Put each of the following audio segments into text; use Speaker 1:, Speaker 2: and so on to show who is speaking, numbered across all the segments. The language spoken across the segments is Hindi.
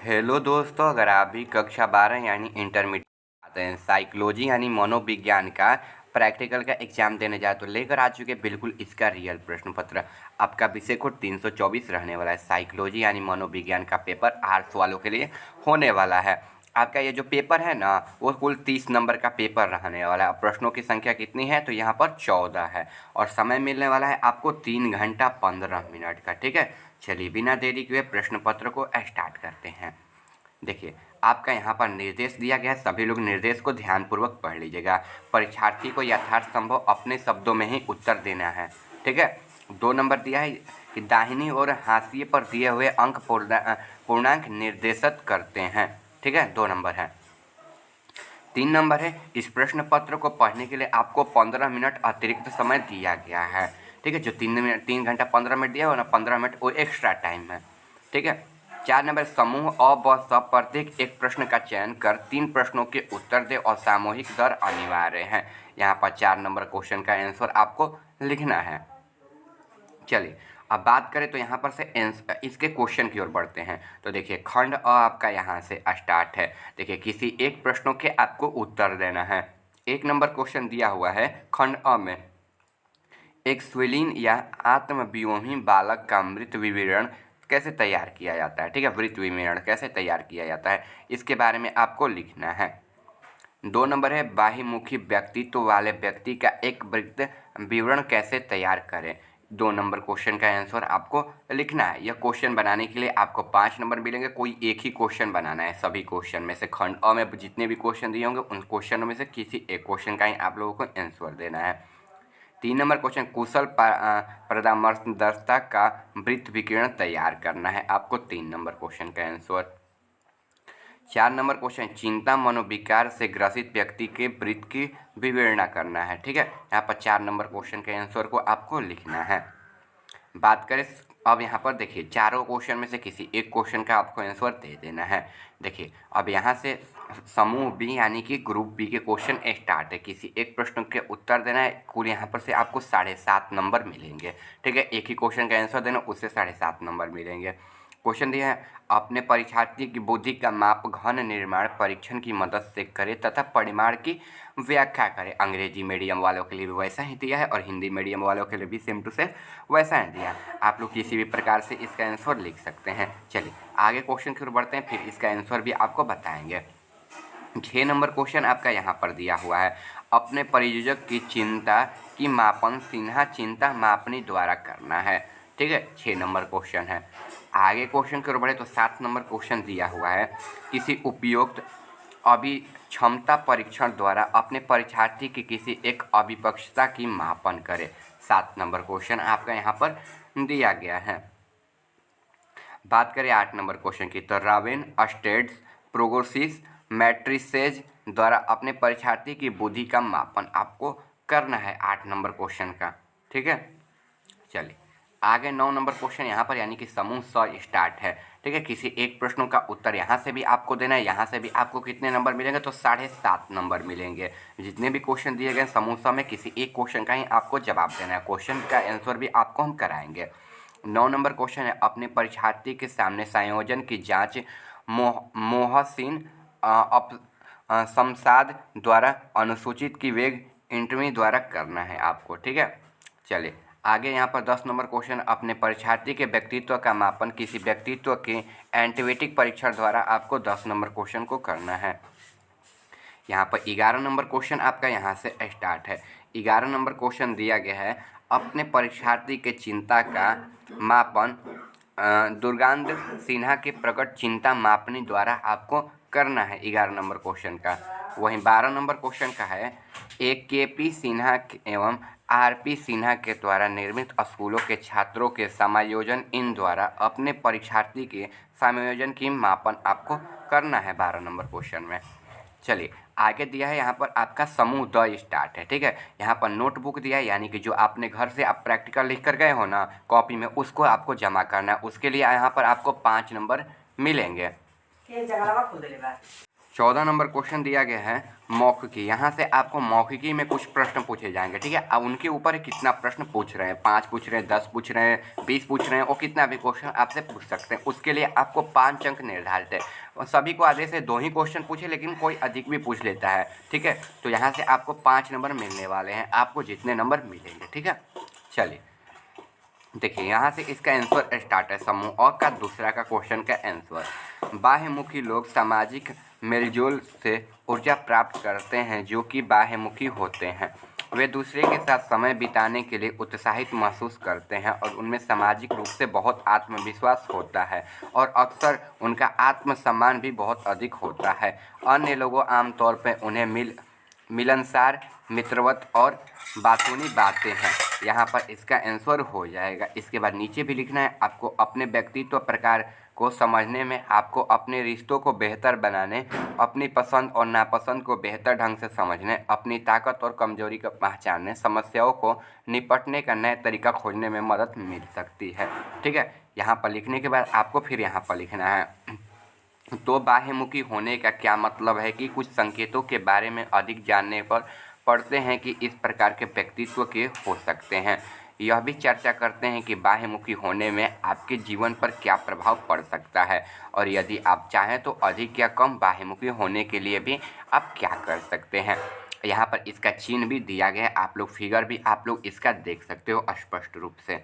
Speaker 1: हेलो दोस्तों, अगर आप भी कक्षा 12 यानी इंटरमीडिएट आते हैं, साइकोलॉजी यानी मनोविज्ञान का प्रैक्टिकल का एग्जाम देने जाए तो लेकर आ चुके बिल्कुल इसका रियल प्रश्न पत्र। आपका विषय कोड 324 रहने वाला है। साइकोलॉजी यानी मनोविज्ञान का पेपर आर्ट्स वालों के लिए होने वाला है। आपका ये जो पेपर है ना, वो कुल 30 नंबर का पेपर रहने वाला है। प्रश्नों की संख्या कितनी है तो यहाँ पर 14 है और समय मिलने वाला है आपको 3 घंटा 15 मिनट का। ठीक है, चलिए बिना देरी किए प्रश्न पत्र को स्टार्ट करते हैं। देखिए, आपका यहाँ पर निर्देश दिया गया है, सभी लोग निर्देश को ध्यानपूर्वक पढ़ लीजिएगा। परीक्षार्थी को यथार्थ संभव अपने शब्दों में ही उत्तर देना है। ठीक है, 2 नंबर दिया है कि दाहिनी ओर हाशिए पर दिए हुए अंक पूर्णांक निर्देशित करते हैं। ठीक है, 2 नंबर है। 3 नंबर है, इस प्रश्न पत्र को पढ़ने के लिए आपको 15 मिनट अतिरिक्त समय दिया गया है। ठीक है, जो 3 घंटा 15 मिनट दिया हो ना, 15 मिनट वो एक्स्ट्रा टाइम है। ठीक है, 4 नंबर, समूह अ व स प्रत्येक एक प्रश्न का चयन कर 3 प्रश्नों के उत्तर दे और सामूहिक दर अनिवार्य है। यहाँ पर 4 नंबर क्वेश्चन का आंसर आपको लिखना है। चलिए अब बात करें तो यहाँ पर से इसके क्वेश्चन की ओर बढ़ते हैं। तो देखिए, खंड अ आपका यहाँ से स्टार्ट है। देखिए, किसी एक प्रश्नों के आपको उत्तर देना है। 1 नंबर क्वेश्चन दिया हुआ है खंड अ में, एक स्त्रीलिंग या आत्मवियोही बालक का मृत विवरण कैसे तैयार किया जाता है। ठीक है, मृत विवरण कैसे तैयार किया जाता है, इसके बारे में आपको लिखना है। 2 नंबर है, बाह्यमुखी व्यक्तित्व वाले व्यक्ति का एक वृत्त विवरण कैसे तैयार करें। 2 नंबर क्वेश्चन का आंसर आपको लिखना है। यह क्वेश्चन बनाने के लिए आपको 5 नंबर मिलेंगे। कोई एक ही क्वेश्चन बनाना है। सभी क्वेश्चन में से खंड अ में जितने भी क्वेश्चन दिए होंगे उन क्वेश्चनों में से किसी एक क्वेश्चन का ही आप लोगों को आंसर देना है। 3 नंबर क्वेश्चन, कुशल परामर्शदाता का वृत्त विकिरण तैयार करना है आपको। 3 नंबर क्वेश्चन का आंसर। 4 नंबर क्वेश्चन, चिंता मनोविकार से ग्रसित व्यक्ति के वृत्त की विवरणा करना है। ठीक है, यहाँ पर 4 नंबर क्वेश्चन के आंसर को आपको लिखना है। बात करें अब यहाँ पर देखिए, चारों क्वेश्चन में से किसी एक क्वेश्चन का आपको आंसर दे देना है। देखिए, अब यहाँ से समूह बी यानी कि ग्रुप बी के क्वेश्चन स्टार्ट है। किसी एक प्रश्न के उत्तर देना है। कुल यहाँ पर से आपको 7.5 नंबर मिलेंगे। ठीक है, एक ही क्वेश्चन का आंसर देना, उससे 7.5 नंबर मिलेंगे। क्वेश्चन दिया है, अपने परीक्षार्थी की बुद्धि का माप घन निर्माण परीक्षण की मदद से करें तथा परिमाण की व्याख्या करें। अंग्रेजी मीडियम वालों के लिए भी वैसा ही दिया है और हिंदी मीडियम वालों के लिए भी सेम टू सेम वैसा ही दिया है। आप लोग किसी भी प्रकार से इसका आंसर लिख सकते हैं। चलिए आगे क्वेश्चन की ओर बढ़ते हैं, फिर इसका आंसर भी आपको बताएंगे। 6 नंबर क्वेश्चन आपका यहाँ पर दिया हुआ है, अपने परियोजक की चिंता की मापन सिन्हा चिंता मापनी द्वारा करना है। ठीक है, 6 नंबर क्वेश्चन है। आगे क्वेश्चन की ओर बढ़े तो 7 नंबर क्वेश्चन दिया हुआ है, किसी उपयुक्त अभिक्षमता परीक्षण द्वारा अपने परीक्षार्थी की किसी एक अभिपक्षता की मापन करें। 7 नंबर क्वेश्चन आपका यहाँ पर दिया गया है। बात करें 8 नंबर क्वेश्चन की, तो रावेन स्टेट्स प्रोगोसिस मैट्रिसेज द्वारा अपने परीक्षार्थी की बुद्धि का मापन आपको करना है 8 नंबर क्वेश्चन का। ठीक है, चलिए आगे 9 नंबर क्वेश्चन यहाँ पर यानी कि समूह स स्टार्ट है। ठीक है, किसी एक प्रश्नों का उत्तर यहाँ से भी आपको देना है। यहाँ से भी आपको कितने नंबर मिलेंगे तो 7.5 नंबर मिलेंगे। जितने भी क्वेश्चन दिए गए समूह स में किसी एक क्वेश्चन का ही आपको जवाब देना है। क्वेश्चन का आंसर भी आपको हम कराएंगे। 9 नंबर क्वेश्चन है, अपने परीक्षार्थी के सामने संयोजन की जांच मोहसिन शमशाद द्वारा अनुसूचित की वेग इंटरव्यू द्वारा करना है आपको। ठीक है, चलिए आगे यहाँ पर 10 नंबर क्वेश्चन, अपने परीक्षार्थी के व्यक्तित्व का मापन किसी व्यक्तित्व के एंटीवेटिक परीक्षण द्वारा आपको 10 नंबर क्वेश्चन को करना है। यहाँ पर 11 नंबर क्वेश्चन आपका यहाँ से स्टार्ट है। 11 नंबर क्वेश्चन दिया गया है, अपने परीक्षार्थी के चिंता का मापन दुर्गांध सिन्हा के प्रकट चिंता मापनी द्वारा आपको करना है 11 नंबर क्वेश्चन का। वहीं 12 नंबर क्वेश्चन का है, एक के.पी. सिन्हा एवं आर.पी. सिन्हा के द्वारा निर्मित स्कूलों के छात्रों के समायोजन इन द्वारा अपने परीक्षार्थी के समायोजन की मापन आपको करना है 12 नंबर क्वेश्चन में। चलिए आगे दिया है यहाँ पर आपका समूह द स्टार्ट है। ठीक है, यहाँ पर नोटबुक दिया है यानी कि जो आपने घर से आप प्रैक्टिकल लिख कर गए हो ना कॉपी में, उसको आपको जमा करना है। उसके लिए यहाँ पर आपको 5 नंबर मिलेंगे। 14 नंबर क्वेश्चन दिया गया है मौखिकी। यहाँ से आपको मौखिकी में कुछ प्रश्न पूछे जाएंगे, ठीक है। अब उनके ऊपर कितना प्रश्न पूछ रहे हैं, 5 पूछ रहे हैं, 10 पूछ रहे हैं, 20 पूछ रहे हैं, और कितना भी क्वेश्चन आपसे पूछ सकते हैं। उसके लिए आपको 5 अंक निर्धारित है। और सभी को आधे से 2 ही क्वेश्चन पूछे, लेकिन कोई अधिक भी पूछ लेता है, ठीक है। तो यहाँ से आपको 5 नंबर मिलने वाले हैं, आपको जितने नंबर मिलेंगे, ठीक है। चलिए देखिए, यहाँ से इसका आंसर स्टार्ट है। समूह का दूसरा का क्वेश्चन का आंसर, बाह्यमुखी लोग सामाजिक मेलजोल से ऊर्जा प्राप्त करते हैं जो कि बाह्यमुखी होते हैं। वे दूसरे के साथ समय बिताने के लिए उत्साहित महसूस करते हैं और उनमें सामाजिक रूप से बहुत आत्मविश्वास होता है और अक्सर उनका आत्मसम्मान भी बहुत अधिक होता है। अन्य लोगों आमतौर पर उन्हें मिलनसार, मित्रवत और बातूनी बातें हैं। यहाँ पर इसका आंसर हो जाएगा। इसके बाद नीचे भी लिखना है आपको, अपने व्यक्तित्व प्रकार को समझने में, आपको अपने रिश्तों को बेहतर बनाने, अपनी पसंद और नापसंद को बेहतर ढंग से समझने, अपनी ताकत और कमजोरी को पहचानने, समस्याओं को निपटने का नया तरीका खोजने में मदद मिल सकती है, ठीक है। यहाँ पर लिखने के बाद आपको फिर यहाँ पर लिखना है। तो बाह्यमुखी होने का क्या मतलब है कि कुछ संकेतों के बारे में अधिक जानने पर पढ़ते हैं कि इस प्रकार के व्यक्तित्व के हो सकते हैं। यह भी चर्चा करते हैं कि बाह्यमुखी होने में आपके जीवन पर क्या प्रभाव पड़ सकता है और यदि आप चाहें तो अधिक या कम बाह्यमुखी होने के लिए भी आप क्या कर सकते हैं। यहाँ पर इसका चिन्ह भी दिया गया है, आप लोग फिगर भी आप लोग इसका देख सकते हो स्पष्ट रूप से।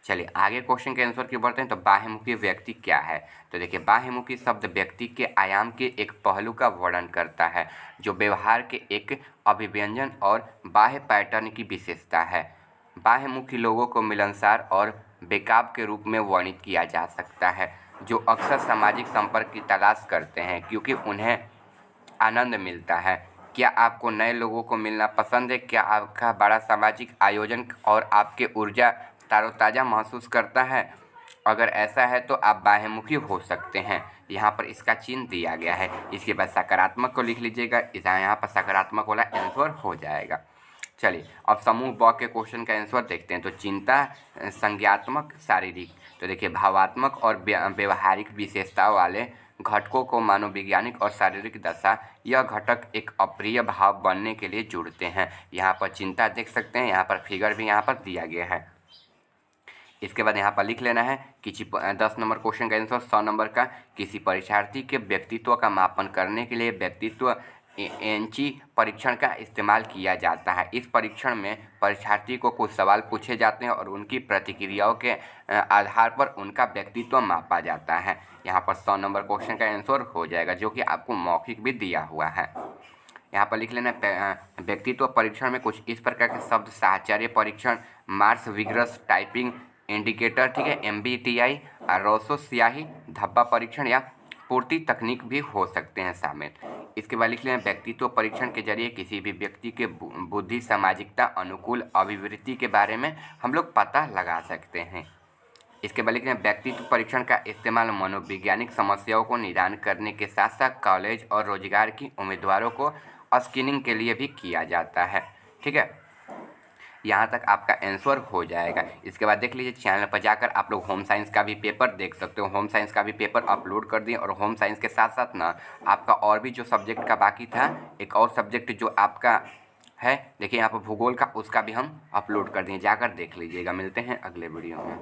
Speaker 1: चलिए आगे क्वेश्चन के आंसर की बढ़ते हैं। तो बाह्यमुखी व्यक्ति क्या है? तो देखिए, बाह्यमुखी शब्द व्यक्ति के आयाम के एक पहलू का वर्णन करता है जो व्यवहार के एक अभिव्यंजन और बाह्य पैटर्न की विशेषता है। बाह्यमुखी लोगों को मिलनसार और बेकाब के रूप में वर्णित किया जा सकता है, जो अक्सर सामाजिक संपर्क की तलाश करते हैं क्योंकि उन्हें आनंद मिलता है। क्या आपको नए लोगों को मिलना पसंद है? क्या आपका बड़ा सामाजिक आयोजन और आपके ऊर्जा तरोताज़ा महसूस करता है? अगर ऐसा है तो आप बाह्यमुखी हो सकते हैं। यहाँ पर इसका चिन्ह दिया गया है। इसके बाद सकारात्मक को लिख लीजिएगा, यहाँ पर सकारात्मक वाला आंसर हो जाएगा। चलिए अब समूह ब के क्वेश्चन का आंसर देखते हैं। तो चिंता संज्ञात्मक, शारीरिक। तो देखिए, भावात्मक और व्यवहारिक विशेषताओं वाले घटकों को मनोवैज्ञानिक और शारीरिक दशा, यह घटक एक अप्रिय भाव बनने के लिए जुड़ते हैं। यहाँ पर चिंता देख सकते हैं, यहाँ पर फिगर भी यहाँ पर दिया गया है। इसके बाद यहाँ पर लिख लेना है कि 10 नंबर क्वेश्चन का आंसर 100 नंबर का, किसी परीक्षार्थी के व्यक्तित्व का मापन करने के लिए व्यक्तित्व एंची परीक्षण का इस्तेमाल किया जाता है। इस परीक्षण में परीक्षार्थी को कुछ सवाल पूछे जाते हैं और उनकी प्रतिक्रियाओं के आधार पर उनका व्यक्तित्व मापा जाता है। यहाँ पर 100 नंबर क्वेश्चन का आंसर हो जाएगा, जो कि आपको मौखिक भी दिया हुआ है। यहाँ पर लिख लेना व्यक्तित्व परीक्षण में कुछ इस प्रकार के शब्द साहचर्य परीक्षण, मार्स विग्रस टाइपिंग इंडिकेटर, ठीक है, MBTI, रोसो स्याही, धब्बा परीक्षण या पूर्ति तकनीक भी हो सकते हैं शामिल। इसके बाद लिख लें व्यक्तित्व परीक्षण के जरिए किसी भी व्यक्ति के बुद्धि, सामाजिकता, अनुकूल अभिवृत्ति के बारे में हम लोग पता लगा सकते हैं। इसके बाद लिख लें व्यक्तित्व परीक्षण का इस्तेमाल मनोवैज्ञानिक समस्याओं को निदान करने के साथ साथ कॉलेज और रोजगार की उम्मीदवारों को स्क्रीनिंग के लिए भी किया जाता है, ठीक है। यहाँ तक आपका आंसर हो जाएगा। इसके बाद देख लीजिए, चैनल पर जाकर आप लोग होम साइंस का भी पेपर देख सकते हो। होम साइंस का भी पेपर अपलोड कर दिए और होम साइंस के साथ साथ ना आपका और भी जो सब्जेक्ट का बाकी था, एक और सब्जेक्ट जो आपका है, देखिए यहाँ पर भूगोल का, उसका भी हम अपलोड कर दिए, जाकर देख लीजिएगा। मिलते हैं अगले वीडियो में।